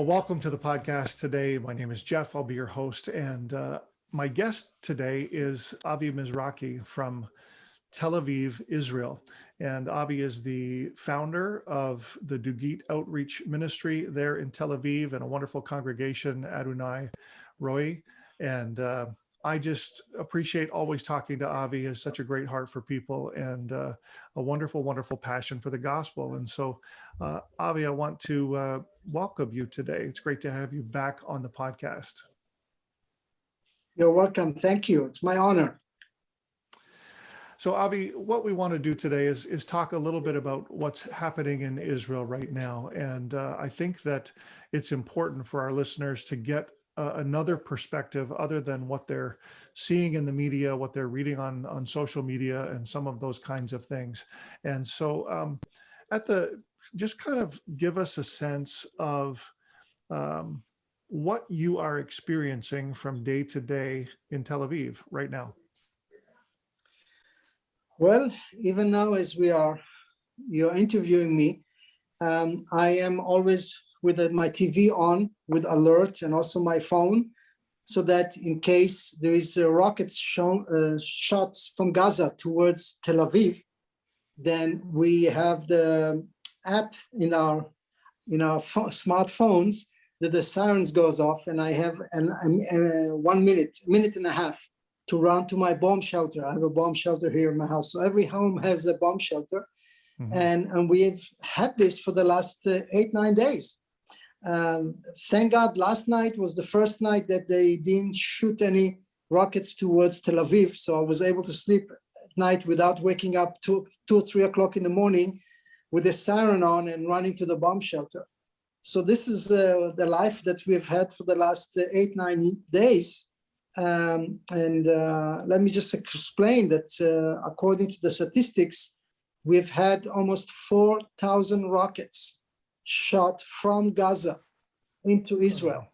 Well, welcome to the podcast today. My name is Jeff. I'll be your host. And my guest today is Avi Mizrachi from Tel Aviv, Israel. And Avi is the founder of the Dugit Outreach Ministry there in Tel Aviv and a wonderful congregation, Adonai Roy. And I just appreciate always talking to Avi. He has such a great heart for people and a wonderful, wonderful passion for the gospel. And so, Avi, I want to welcome you today. It's great to have you back on the podcast. You're welcome. Thank you. It's my honor. So, Avi, what we want to do today is talk a little bit about what's happening in Israel right now. And I think that it's important for our listeners to get another perspective other than what they're seeing in the media, what they're reading on social media, and some of those kinds of things. And so, just kind of give us a sense of what you are experiencing from day to day in Tel Aviv right now. Well, even now as you're interviewing me, I am always with my TV on with alert and also my phone, so that in case there is rockets shots from Gaza towards Tel Aviv, then we have the app in our smartphones that the sirens goes off, and I have 1 minute and a half to run to my bomb shelter. I have a bomb shelter here in my house, so every home has a bomb shelter. Mm-hmm. And we've had this for the last 8-9 days. Thank God last night was the first night that they didn't shoot any rockets towards Tel Aviv, so I was able to sleep at night without waking up 2 or 3 o'clock in the morning with the siren on and running to the bomb shelter. So this is the life that we've had for the last 8-9 days. Let me just explain that according to the statistics, we've had almost 4,000 rockets shot from Gaza into Israel.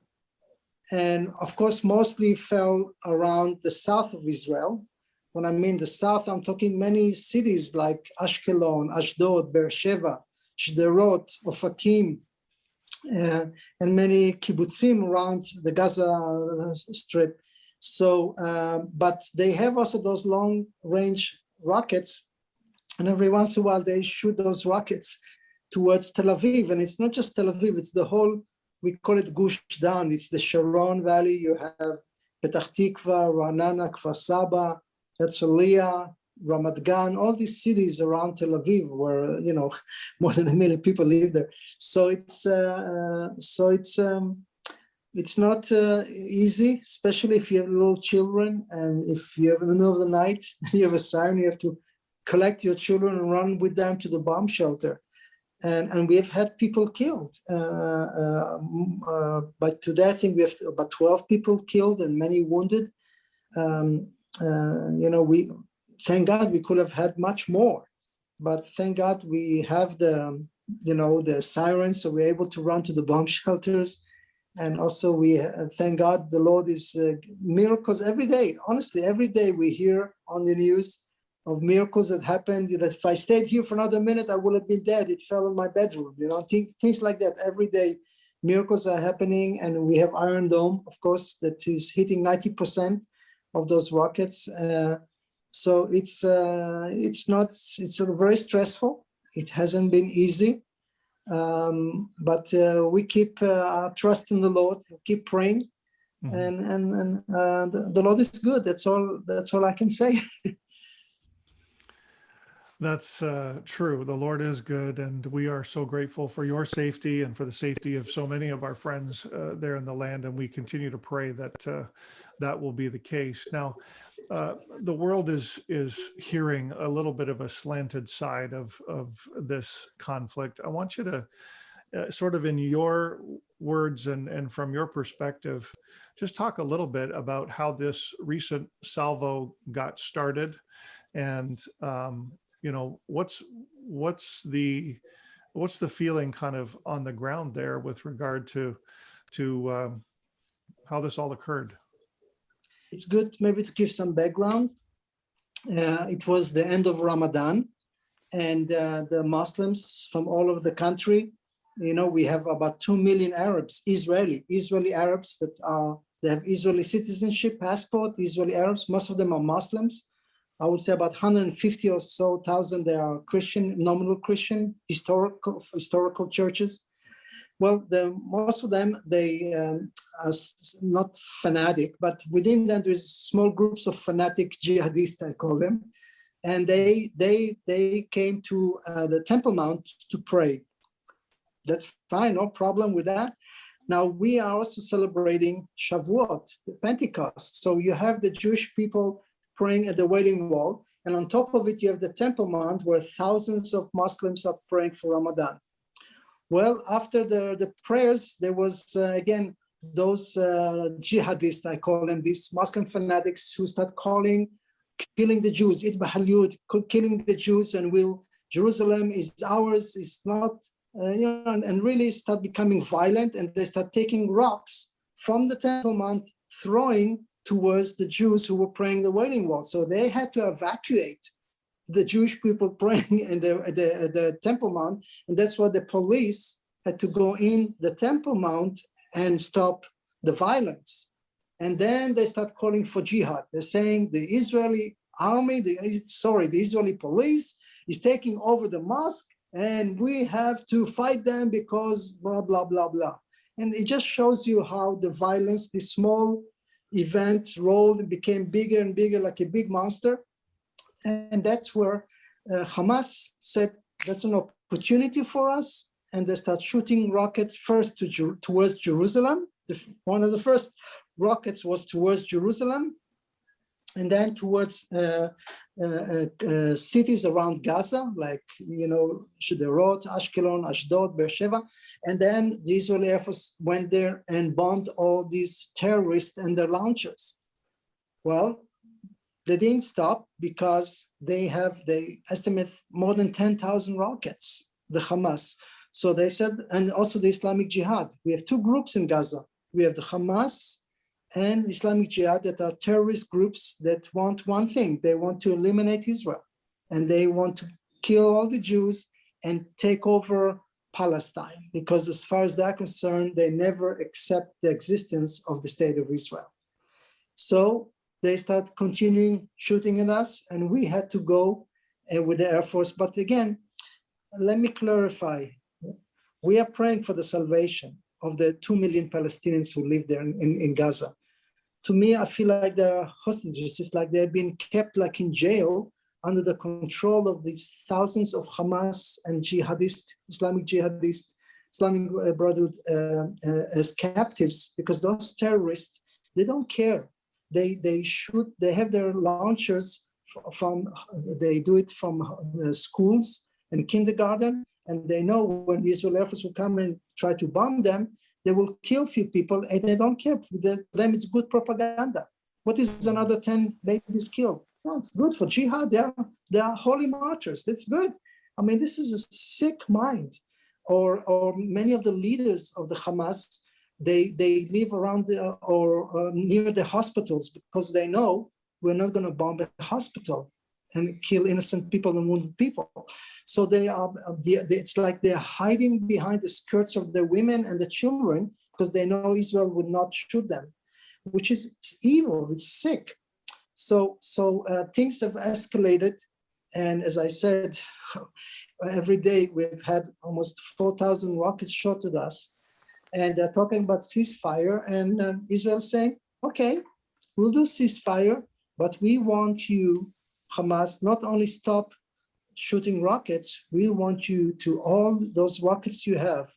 And of course, mostly fell around the south of Israel. When I mean the south, I'm talking many cities like Ashkelon, Ashdod, Beersheba, Shderot, Ofakim, and many kibbutzim around the Gaza Strip. So, but they have also those long-range rockets, and every once in a while they shoot those rockets towards Tel Aviv. And it's not just Tel Aviv, it's the whole, we call it Gush Dan. It's the Sharon Valley. You have Petach Tikva, Ra'anana, Kfar Saba, Herzliya, Ramat Gan, all these cities around Tel Aviv where, more than 1 million people live there. So it's not easy, especially if you have little children, and if you have in the middle of the night, you have a siren, you have to collect your children and run with them to the bomb shelter. And we have had people killed. But today I think we have about 12 people killed and many wounded. We thank God we could have had much more, but thank God we have the sirens, so we're able to run to the bomb shelters. And also we thank God the Lord is miracles every day. Honestly, every day we hear on the news of miracles that happened, that if I stayed here for another minute, I would have been dead. It fell in my bedroom, things like that. Every day miracles are happening, and we have Iron Dome, of course, that is hitting 90% of those rockets. So it's sort of very stressful. It hasn't been easy. But we keep trusting the Lord, keep praying, mm-hmm. and the Lord is good. That's all I can say. That's true. The Lord is good, and we are so grateful for your safety and for the safety of so many of our friends there in the land, and we continue to pray that that will be the case. Now, the world is hearing a little bit of a slanted side of this conflict. I want you to sort of in your words and from your perspective, just talk a little bit about how this recent salvo got started, and what's the feeling kind of on the ground there with regard to how this all occurred? It's good maybe to give some background. It was the end of Ramadan, and the Muslims from all over the country you know, we have about 2 million Arabs, Israeli Arabs they have Israeli citizenship, passport, Israeli Arabs. Most of them are Muslims. I would say about 150 or so thousand, they are Christian, nominal Christian, historical churches. Well, most of them, they are not fanatic, but within them there's small groups of fanatic jihadists, I call them. And they came to the Temple Mount to pray. That's fine, no problem with that. Now we are also celebrating Shavuot, the Pentecost. So you have the Jewish people praying at the Wailing Wall, and on top of it, you have the Temple Mount where thousands of Muslims are praying for Ramadan. Well, after the prayers, there was again those jihadists, I call them, these Muslim fanatics who start killing the Jews, killing the Jews, and Jerusalem is ours, it's not, and really start becoming violent, and they start taking rocks from the Temple Mount, throwing towards the Jews who were praying the Wailing Wall. So they had to evacuate the Jewish people praying in the Temple Mount, and that's why the police had to go in the Temple Mount and stop the violence. And then they start calling for jihad. They're saying the Israeli army, the Israeli police is taking over the mosque, and we have to fight them because blah, blah, blah, blah. And it just shows you how the violence, the small events rolled and became bigger and bigger like a big monster. And that's where Hamas said, that's an opportunity for us. And they start shooting rockets first towards Jerusalem. One of the first rockets was towards Jerusalem, and then towards cities around Gaza, like, Sderot, Ashkelon, Ashdod, Beersheba. And then the Israeli Air Force went there and bombed all these terrorists and their launchers. Well, they didn't stop because they estimate more than 10,000 rockets, the Hamas. So they said, and also the Islamic Jihad. We have two groups in Gaza. We have the Hamas and Islamic Jihad that are terrorist groups that want one thing. They want to eliminate Israel, and they want to kill all the Jews and take over Palestine, because as far as they're concerned, they never accept the existence of the state of Israel. So they start continuing shooting at us, and we had to go with the Air Force. But again, let me clarify. We are praying for the salvation of the 2 million Palestinians who live there in Gaza. To me, I feel like they're hostages. It's like they've been kept like in jail under the control of these thousands of Hamas and Islamic Brotherhood as captives, because those terrorists, they don't care. They shoot, they have their launchers they do it from schools and kindergarten, and they know when the Israeli Air Force will come and try to bomb them, they will kill few people, and they don't care. For them, it's good propaganda. What is another 10 babies killed? No, it's good for jihad. They are holy martyrs. That's good. I mean, this is a sick mind. Or many of the leaders of the Hamas, they live around or near the hospitals, because they know we're not going to bomb a hospital and kill innocent people and wounded people. So it's like they're hiding behind the skirts of the women and the children, because they know Israel would not shoot them, which is evil. It's sick. So things have escalated, and as I said, every day we've had almost 4,000 rockets shot at us, and they're talking about ceasefire, and Israel saying, okay, we'll do ceasefire, but we want you, Hamas, not only stop shooting rockets, we want you to, all those rockets you have,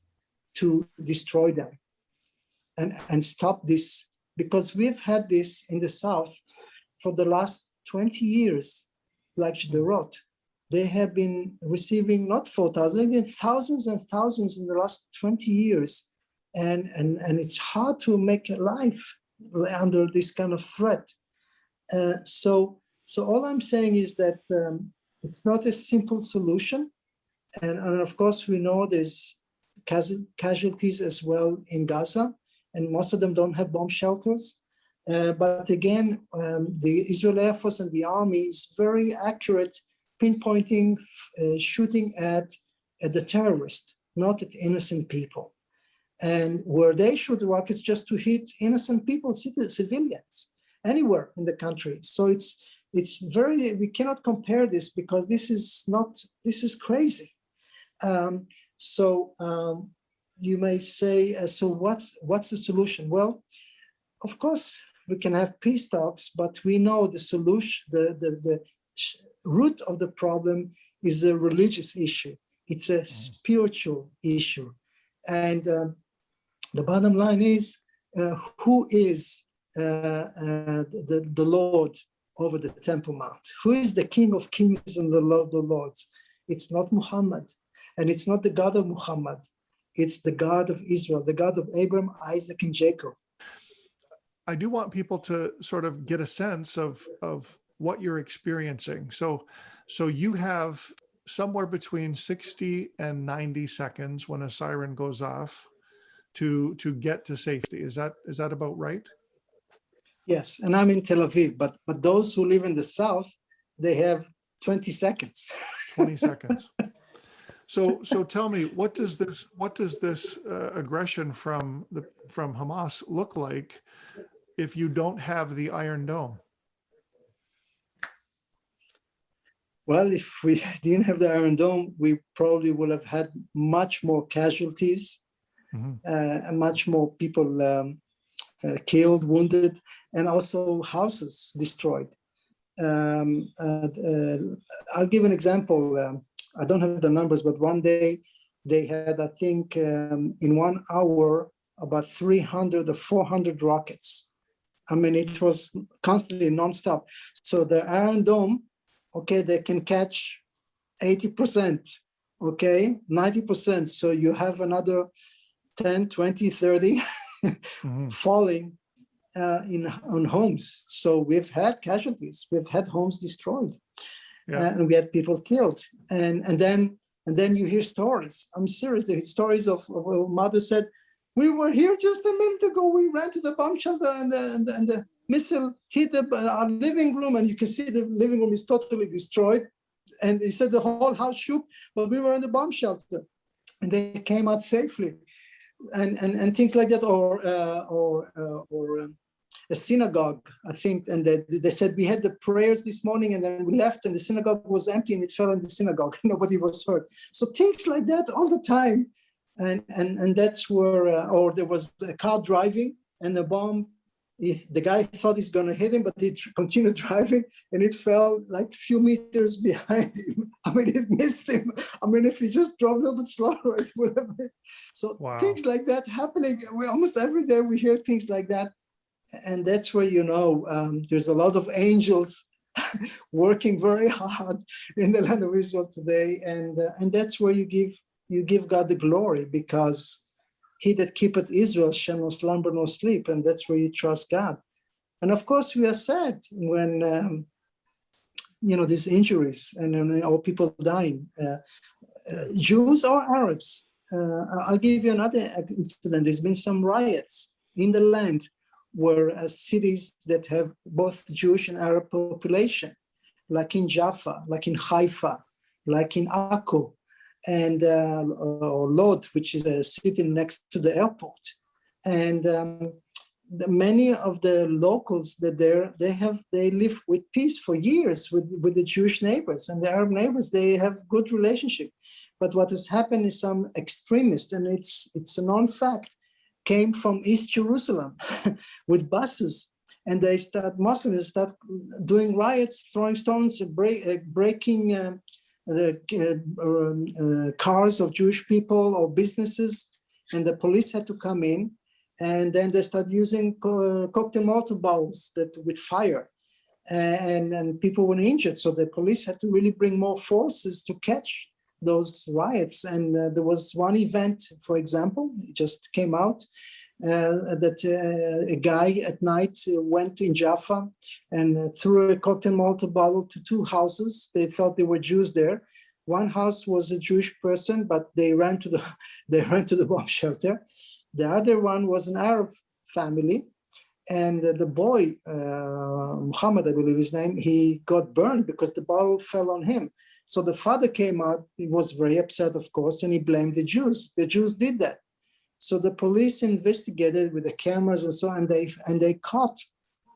to destroy them and stop this, because we've had this in the south for the last 20 years, like Sderot. They have been receiving not 4,000, they've been thousands and thousands in the last 20 years. And it's hard to make a life under this kind of threat. So all I'm saying is that it's not a simple solution. And of course, we know there's casualties as well in Gaza, and most of them don't have bomb shelters. But again, the Israeli Air Force and the army is very accurate, pinpointing, shooting at the terrorist. not at innocent people. And where they shoot rockets just to hit innocent people, civilians, anywhere in the country. So it's very, we cannot compare this because this is crazy. You may say, so what's the solution? Well, of course, we can have peace talks, but we know the solution, the root of the problem is a religious issue. It's a spiritual issue. And the bottom line is, who is the Lord over the Temple Mount? Who is the King of Kings and the Lord of Lords? It's not Muhammad, and it's not the God of Muhammad. It's the God of Israel, the God of Abraham, Isaac, and Jacob. I do want people to sort of get a sense of what you're experiencing. So you have somewhere between 60 and 90 seconds when a siren goes off to get to safety. Is that about right? Yes, and I'm in Tel Aviv, but those who live in the south, they have 20 seconds. 20 seconds. So tell me, what does this aggression from Hamas look like if you don't have the Iron Dome? Well, if we didn't have the Iron Dome, we probably would have had much more casualties, and much more people killed, wounded, and also houses destroyed. I'll give an example. I don't have the numbers, but one day they had, I think, in 1 hour, about 300 or 400 rockets. I mean, it was constantly nonstop. So the Iron Dome, okay, they can catch 80%, okay, 90%. So you have another 10, 20, 30 falling on homes. So we've had casualties. We've had homes destroyed. Yeah. And we had people killed. And then you hear stories. I'm serious. The stories of a mother said, we were here just a minute ago. We ran to the bomb shelter and the missile hit our living room, and you can see the living room is totally destroyed. And they said the whole house shook, but we were in the bomb shelter and they came out safely. And things like that, or a synagogue, I think, and they said we had the prayers this morning and then we left and the synagogue was empty and it fell in the synagogue. Nobody was hurt. So things like that all the time. And that's where, or there was a car driving and the bomb, the guy thought he's going to hit him, but he continued driving and it fell like a few meters behind him. I mean, it missed him. I mean, if he just drove a little bit slower, it would have been. So wow. Things like that happening. Almost every day we hear things like that. And that's where, there's a lot of angels working very hard in the land of Israel today. And that's where you give God the glory, because he that keepeth Israel shall not slumber nor sleep. And that's where you trust God. And of course, we are sad when, these injuries and all people dying, Jews or Arabs. I'll give you another incident. There's been some riots in the land where cities that have both Jewish and Arab population, like in Jaffa, like in Haifa, like in Akko, and or Lod, which is a city next to the airport. And many of the locals that they live with peace for years with the Jewish neighbors, and the Arab neighbors, they have good relationship. But what has happened is some extremists, and it's a known fact, came from East Jerusalem with buses, and Muslims start doing riots, throwing stones, breaking the cars of Jewish people or businesses, and the police had to come in, and then they start using cocktail Molotov bottles with fire, and people were injured. So the police had to really bring more forces to catch those riots. And there was one event, for example, it just came out, that a guy at night went in Jaffa and threw a cocktail Molotov bottle to two houses. They thought they were Jews there. One house was a Jewish person, but they ran to the bomb shelter. The other one was an Arab family, and the boy, Muhammad, I believe his name, he got burned because the bottle fell on him. So the father came out, he was very upset, of course, and he blamed the Jews. The Jews did that. So the police investigated with the cameras and so on, and they caught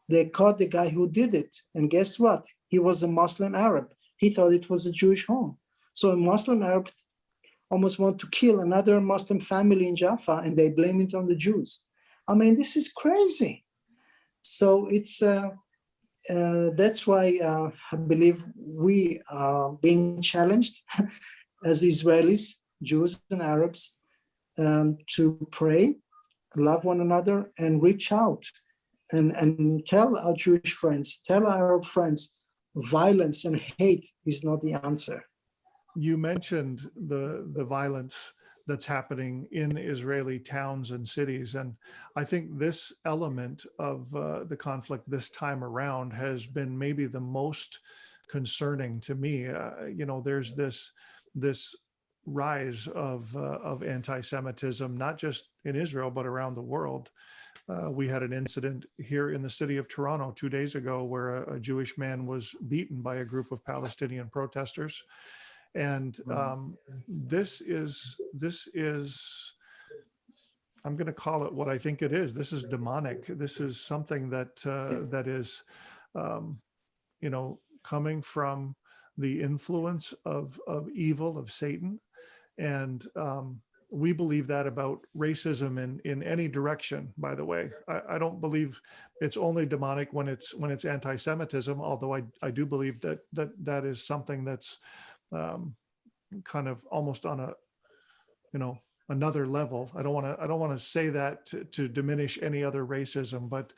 the guy who did it. And guess what? He was a Muslim Arab. He thought it was a Jewish home. So a Muslim Arab almost want to kill another Muslim family in Jaffa, and they blame it on the Jews. I mean, this is crazy. So it's that's why I believe we are being challenged as Israelis, Jews and Arabs, to pray, love one another, and reach out and tell our Jewish friends, tell our Arab friends, violence and hate is not the answer. You mentioned the violence that's happening in Israeli towns and cities. And I think this element of the conflict this time around has been maybe the most concerning to me. There's this rise of anti-Semitism, not just in Israel, but around the world. We had an incident here in the city of Toronto 2 days ago where a Jewish man was beaten by a group of Palestinian protesters. And this is, I'm going to call it what I think it is. This is demonic. This is something that is, coming from the influence of evil, of Satan. And we believe that about racism in any direction, by the way. I don't believe it's only demonic when it's anti-Semitism, although I do believe that is something that's kind of almost on a, another level. I don't want to say that to diminish any other racism, but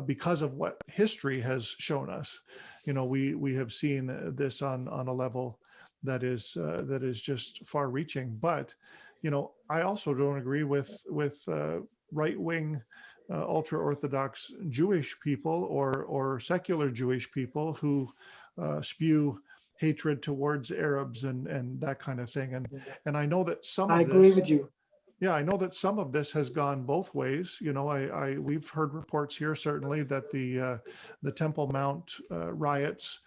because of what history has shown us, we have seen this on a level that is just far-reaching. But I also don't agree with right-wing ultra-Orthodox Jewish people or secular Jewish people who spew hatred towards Arabs and that kind of thing. And I know that some of I agree with you. Yeah, I know that some of this has gone both ways. We've heard reports here certainly that the Temple Mount riots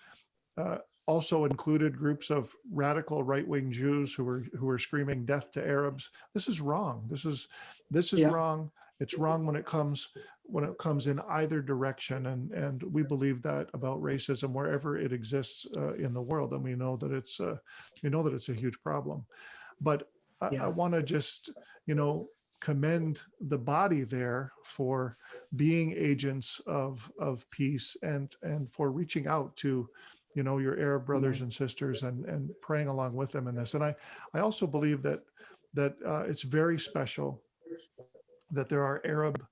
also included groups of radical right-wing Jews who were screaming death to Arabs. This is wrong. This is wrong. It's wrong when it comes in either direction, and we believe that about racism wherever it exists in the world, and we know that it's a huge problem. But I want to just commend the body there for being agents of peace and for reaching out to your Arab brothers and sisters and praying along with them in this. And I also believe that it's very special that there are Arab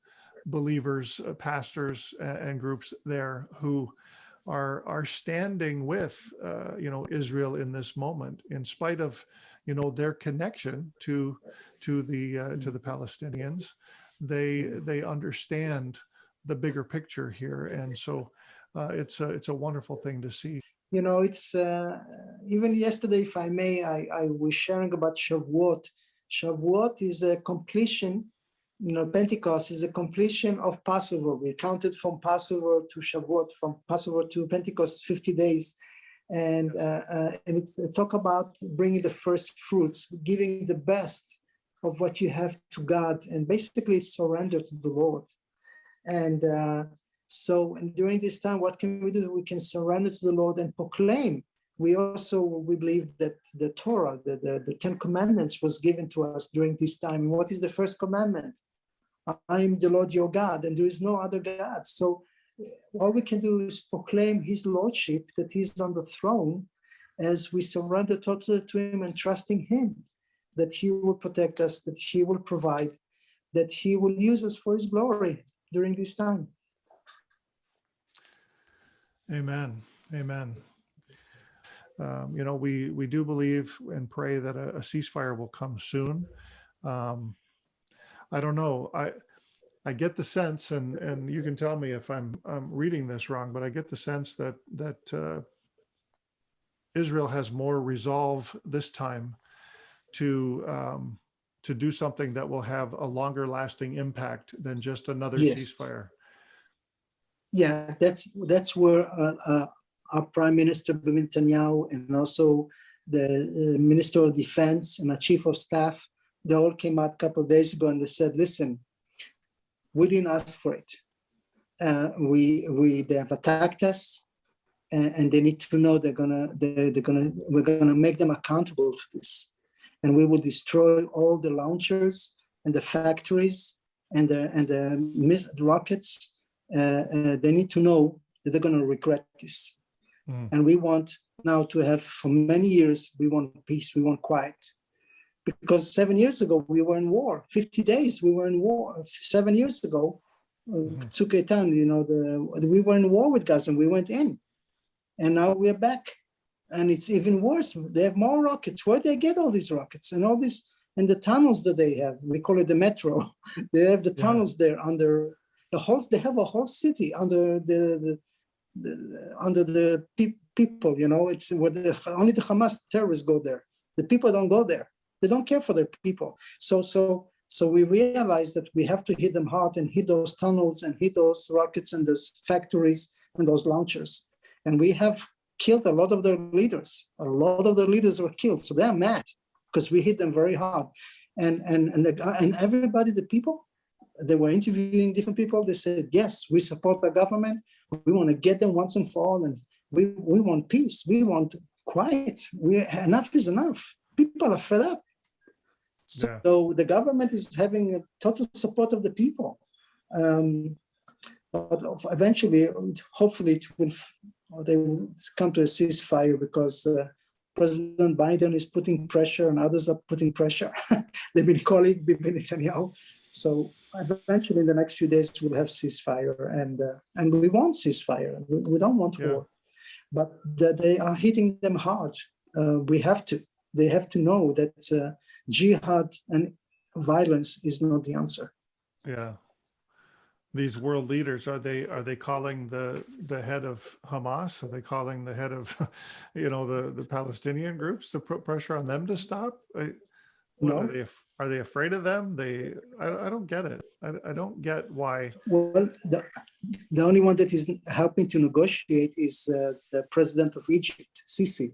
believers, pastors and groups there who are standing with Israel in this moment, in spite of their connection to the Palestinians. They understand the bigger picture here, and so it's a wonderful thing to see. It's even yesterday, if I may, I was sharing about Shavuot. Shavuot is a completion. Pentecost is a completion of Passover. We counted from Passover to Shavuot, from Passover to Pentecost, 50 days. And it's talk about bringing the first fruits, giving the best of what you have to God, and basically surrender to the Lord. And so during this time, what can we do? We can surrender to the Lord and proclaim. We believe that the Torah, the 10 Commandments was given to us during this time. And what is the first commandment? I am the Lord your God, and there is no other God. So all we can do is proclaim his lordship, that he's on the throne, as we surrender totally to him and trusting him, that he will protect us, that he will provide, that he will use us for his glory during this time. Amen. Amen. We do believe and pray that a ceasefire will come soon. I don't know. I get the sense, and you can tell me if I'm reading this wrong, but I get the sense that Israel has more resolve this time to do something that will have a longer lasting impact than just another ceasefire. Yeah, that's where our Prime Minister Benjamin Netanyahu and also the Minister of Defense and a Chief of Staff, they all came out a couple of days ago and they said, listen, we didn't ask for it. They have attacked us, and they need to know we're gonna make them accountable for this, and we will destroy all the launchers and the factories and the rockets. They need to know that they're gonna regret this. And we want now to have, for many years, we want peace, we want quiet. Because 7 years ago, we were in war. 50 days, we were in war. 7 years ago, Tzuk Eitan, we were in war with Gaza and we went in. And now we are back. And it's even worse. They have more rockets. Where do they get all these rockets? And all this, and the tunnels that they have, we call it the metro. They have the tunnels there under the whole, they have a whole city under the people, it's where only the Hamas terrorists go there. The people don't go there. They don't care for their people. So we realized that we have to hit them hard and hit those tunnels and hit those rockets and those factories and those launchers. And we have killed a lot of their leaders. A lot of their leaders were killed. So they're mad because we hit them very hard. And everybody, the people, they were interviewing different people. They said, yes, we support the government. We want to get them once and for all. And we want peace. We want quiet. Enough is enough. People are fed up. So the government is having a total support of the people. But eventually, hopefully, they will come to a ceasefire because President Biden is putting pressure and others are putting pressure. They've been calling Bibi Netanyahu. So eventually, in the next few days, we'll have ceasefire, and we want ceasefire. We don't want war, but they are hitting them hard. They have to know that jihad and violence is not the answer. Yeah. These world leaders, are they calling the head of Hamas? Are they calling the head of, the Palestinian groups to put pressure on them to stop? No. Are they afraid of them? I don't get it. I don't get why. Well, the only one that is helping to negotiate is the president of Egypt, Sisi.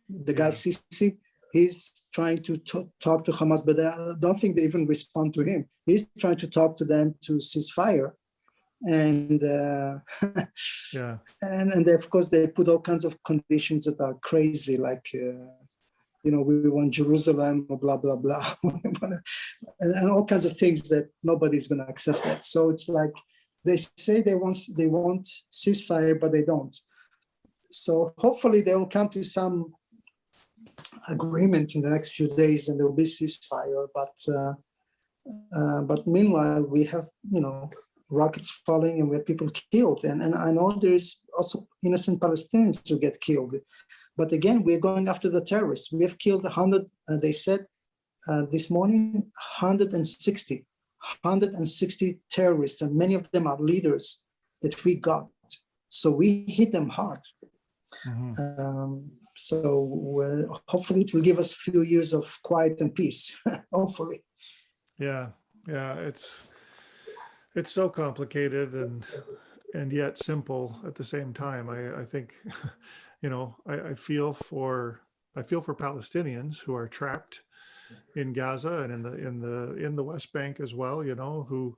The guy Sisi, he's trying to talk to Hamas, but I don't think they even respond to him. He's trying to talk to them to ceasefire. And and of course they put all kinds of conditions that are crazy, like we want Jerusalem, blah blah blah, and all kinds of things that nobody's going to accept that. So it's like they say they want ceasefire, but they don't. So hopefully they will come to some agreement in the next few days, and there will be ceasefire. But meanwhile, we have rockets falling and we have people killed, and I know there's also innocent Palestinians who get killed. But again, we're going after the terrorists. We have killed 100. They said this morning 160 terrorists, and many of them are leaders that we got. So we hit them hard. So hopefully it will give us a few years of quiet and peace. Hopefully. Yeah. It's so complicated and yet simple at the same time. I think, I feel for Palestinians who are trapped in Gaza and in the West Bank as well, who,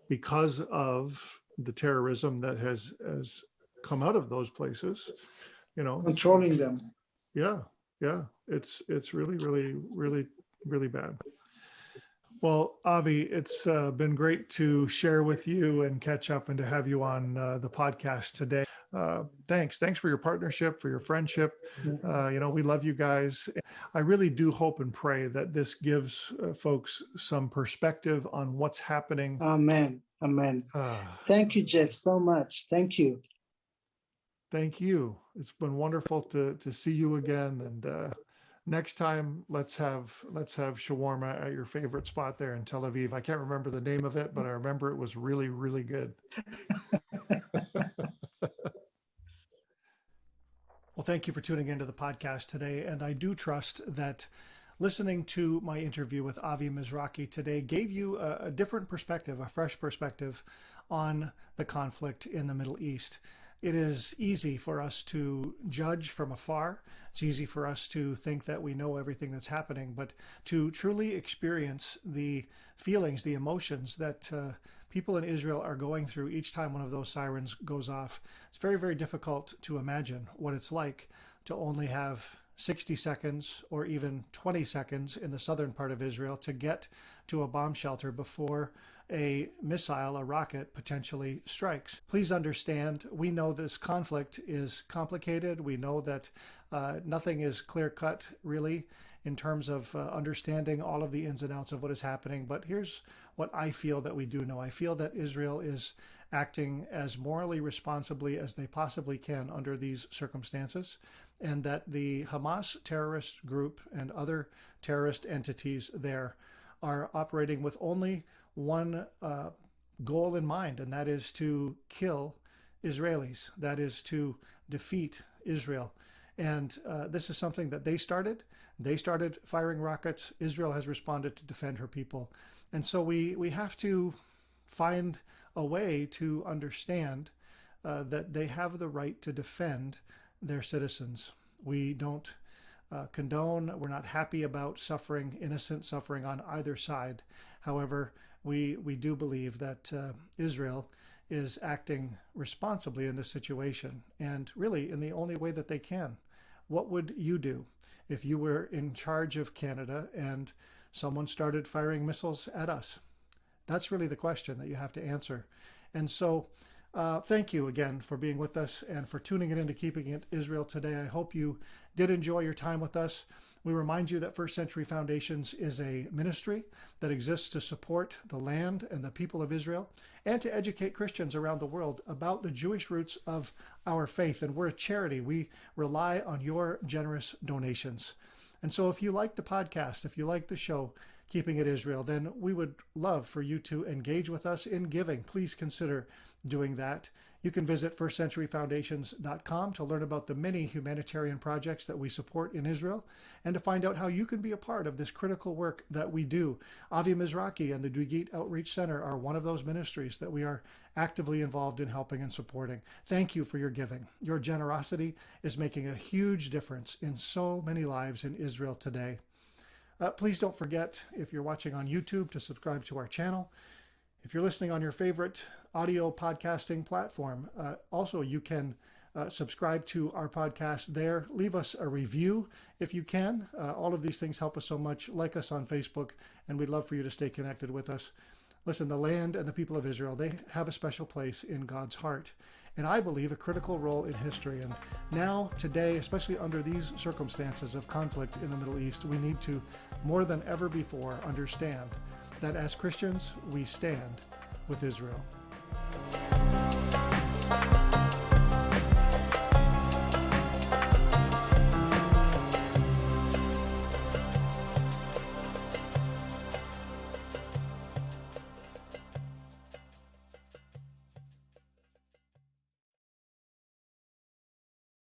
because of the terrorism that has come out of those places, controlling them. Yeah. It's really, really, really, really bad. Well, Avi, it's been great to share with you and catch up and to have you on the podcast today. Thanks for your partnership, for your friendship. We love you guys. I really do hope and pray that this gives folks some perspective on what's happening. Amen. Thank you, Jeff, so much. Thank you. Thank you. It's been wonderful to see you again. And next time, let's have shawarma at your favorite spot there in Tel Aviv. I can't remember the name of it, but I remember it was really, really good. Well, thank you for tuning into the podcast today. And I do trust that listening to my interview with Avi Mizrachi today gave you a different perspective, a fresh perspective on the conflict in the Middle East. It is easy for us to judge from afar. It's easy for us to think that we know everything that's happening, but to truly experience the feelings, the emotions that people in Israel are going through each time one of those sirens goes off, it's very, very difficult to imagine what it's like to only have 60 seconds or even 20 seconds in the southern part of Israel to get to a bomb shelter before a missile, a rocket, potentially strikes. Please understand, we know this conflict is complicated. We know that nothing is clear-cut, really, in terms of understanding all of the ins and outs of what is happening. But here's what I feel that we do know. I feel that Israel is acting as morally responsibly as they possibly can under these circumstances, and that the Hamas terrorist group and other terrorist entities there are operating with only one goal in mind, and that is to kill Israelis, that is to defeat Israel. And this is something that they started. They started firing rockets. Israel has responded to defend her people. And so we have to find a way to understand that they have the right to defend their citizens. We don't condone, we're not happy about suffering, innocent suffering on either side. However, we do believe that Israel is acting responsibly in this situation, and really in the only way that they can. What would you do if you were in charge of Canada and someone started firing missiles at us? That's really the question that you have to answer. And so thank you again for being with us and for tuning it into Keeping It Israel today. I hope you did enjoy your time with us. We remind you that First Century Foundations is a ministry that exists to support the land and the people of Israel and to educate Christians around the world about the Jewish roots of our faith. And we're a charity. We rely on your generous donations. And so if you like the podcast, if you like the show, Keeping It Israel, then we would love for you to engage with us in giving. Please consider doing that. You can visit firstcenturyfoundations.com to learn about the many humanitarian projects that we support in Israel and to find out how you can be a part of this critical work that we do. Avi Mizrachi and the Duigit Outreach Center are one of those ministries that we are actively involved in helping and supporting. Thank you for your giving. Your generosity is making a huge difference in so many lives in Israel today. Please don't forget, if you're watching on YouTube, to subscribe to our channel. If you're listening on your favorite audio podcasting platform, also you can subscribe to our podcast there. Leave us a review if you can. All of these things help us so much. Like us on Facebook, and we'd love for you to stay connected with us. Listen, the land and the people of Israel, they have a special place in God's heart, and I believe a critical role in history. And now, today, especially under these circumstances of conflict in the Middle East, we need to, more than ever before, understand that as Christians, we stand with Israel.